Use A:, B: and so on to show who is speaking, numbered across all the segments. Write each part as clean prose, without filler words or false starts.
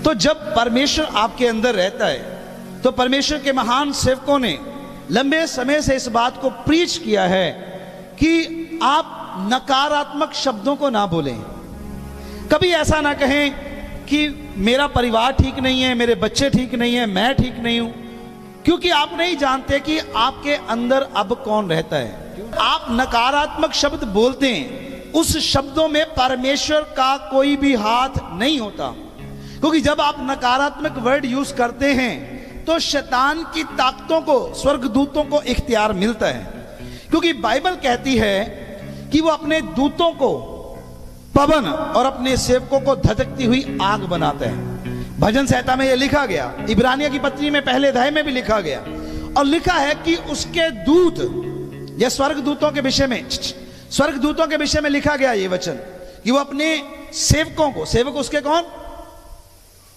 A: तो जब परमेश्वर आपके अंदर रहता है तो परमेश्वर के महान सेवकों ने लंबे समय से इस बात को प्रीच किया है कि आप नकारात्मक शब्दों को ना बोलें। कभी ऐसा ना कहें कि मेरा परिवार ठीक नहीं है, मेरे बच्चे ठीक नहीं है, मैं ठीक नहीं हूं, क्योंकि आप नहीं जानते कि आपके अंदर अब कौन रहता है। आप नकारात्मक शब्द बोलते हैं, उस शब्दों में परमेश्वर का कोई भी हाथ नहीं होता, क्योंकि जब आप नकारात्मक वर्ड यूज करते हैं तो शैतान की ताकतों को, स्वर्गदूतों को इख्तियार मिलता है, क्योंकि बाइबल कहती है कि वो अपने दूतों को पवन और अपने सेवकों को धधकती हुई आग बनाते हैं। भजन संहिता में यह लिखा गया, इब्रानियों की पत्री में पहले अध्याय में भी लिखा गया, और लिखा है कि उसके दूत, यह स्वर्गदूतों के विषय में, स्वर्गदूतों के विषय में लिखा गया ये वचन कि वो अपने सेवकों को, सेवक उसके कौन,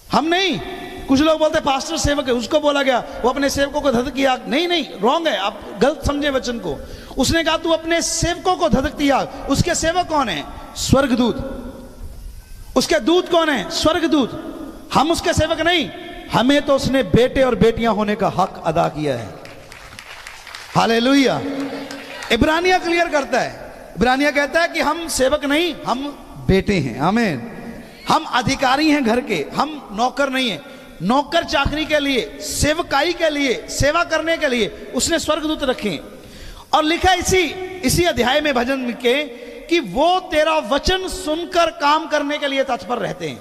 A: हम नहीं, कुछ लोग बोलते पास्टर सेवक है, उसको बोला गया वो अपने सेवकों को धधकती आग, नहीं नहीं, रॉन्ग है, आप गलत समझे वचन को। उसने कहा तू अपने सेवकों को धधकती आग, उसके सेवक कौन है, स्वर्गदूत, उसके दूत कौन है, स्वर्गदूत, हम उसके सेवक नहीं, हमें तो उसने बेटे और बेटियां होने का हक अदा किया है। हालेलुया। इब्रानिया क्लियर करता है, इब्रानिया कहता है कि हम सेवक नहीं, हम बेटे हैं। आमीन। हम अधिकारी हैं घर के, हम नौकर नहीं है। नौकर चाकरी के लिए, सेवकाई के लिए, सेवा करने के लिए उसने स्वर्गदूत रखे। और लिखा इसी अध्याय में भजन के कि वो तेरा वचन सुनकर काम करने के लिए तत्पर रहते हैं।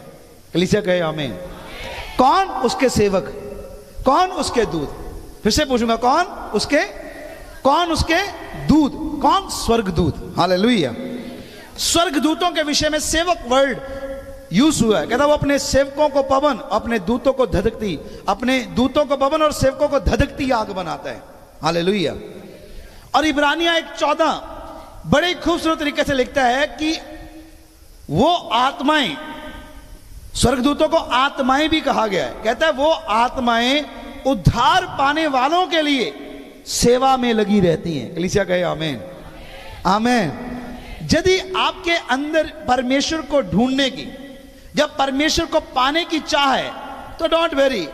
A: कलीसिया कहे आमीन। कौन, उसके सेवक, कौन उसके दूत, फिर से पूछूंगा कौन उसके दूत, कौन, स्वर्गदूत। हालेलुया। स्वर्गदूतों के विषय में सेवक वर्ड यूज हुआ है, कहता वो अपने सेवकों को पवन, अपने दूतों को धधकती, अपने दूतों को पवन और सेवकों को धधकती आग बनाता है। हालेलुया। और इब्रानिया 1:14 बड़े खूबसूरत तरीके से लिखता है कि वो आत्माएं, स्वर्गदूतों को आत्माएं भी कहा गया है, कहता है वो आत्माएं उद्धार पाने वालों के लिए सेवा में लगी रहती हैं। कलीसिया कहे आमीन। आमीन। यदि आपके अंदर परमेश्वर को ढूंढने की, जब परमेश्वर को पाने की चाह है, तो डोंट वेरी,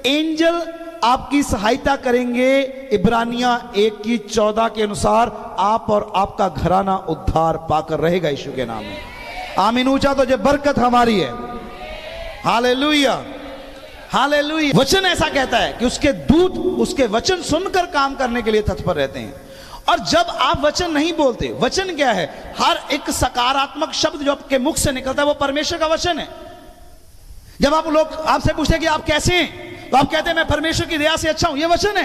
A: एंजल आपकी सहायता करेंगे। इब्रानिया 1:14 के अनुसार आप और आपका घराना उद्धार पाकर रहेगा यीशु के नाम में। आमीन। ऊंचा तो जब बरकत हमारी है। हालेलुया। हालेलुया। वचन ऐसा कहता है कि उसके दूत उसके वचन सुनकर काम करने के लिए तत्पर रहते हैं। और जब आप वचन नहीं बोलते, वचन क्या है, हर एक सकारात्मक शब्द जो आपके मुख से निकलता है वो परमेश्वर का वचन है। जब आप लोग आपसे पूछते हैं कि आप कैसे हैं, तो आप कहते हैं मैं परमेश्वर की दया से अच्छा हूं, ये वचन है,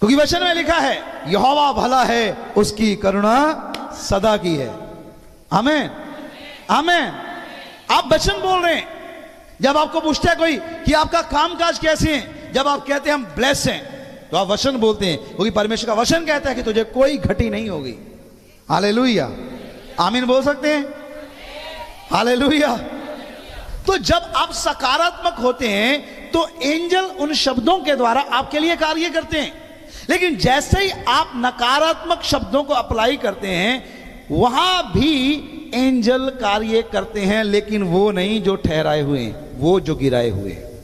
A: क्योंकि वचन में लिखा है यहोवा भला है, उसकी करुणा सदा की है। आमीन। आमीन। आप वचन बोल रहे हैं। जब आपको पूछता है कोई कि आपका कामकाज कैसे है, जब आप कहते हैं हम ब्लेस हैं, तो आप वचन बोलते हैं, क्योंकि परमेश्वर का वचन कहता है कि तुझे कोई घटी नहीं होगी। हालेलुया। आमीन बोल सकते हैं। हालेलुया। तो जब आप सकारात्मक होते हैं तो एंजल उन शब्दों के द्वारा आपके लिए कार्य करते हैं, लेकिन जैसे ही आप नकारात्मक शब्दों को अप्लाई करते हैं वहां भी एंजल कार्य करते हैं, लेकिन वो नहीं जो ठहराए हुए हैं, वो जो गिराए हुए हैं।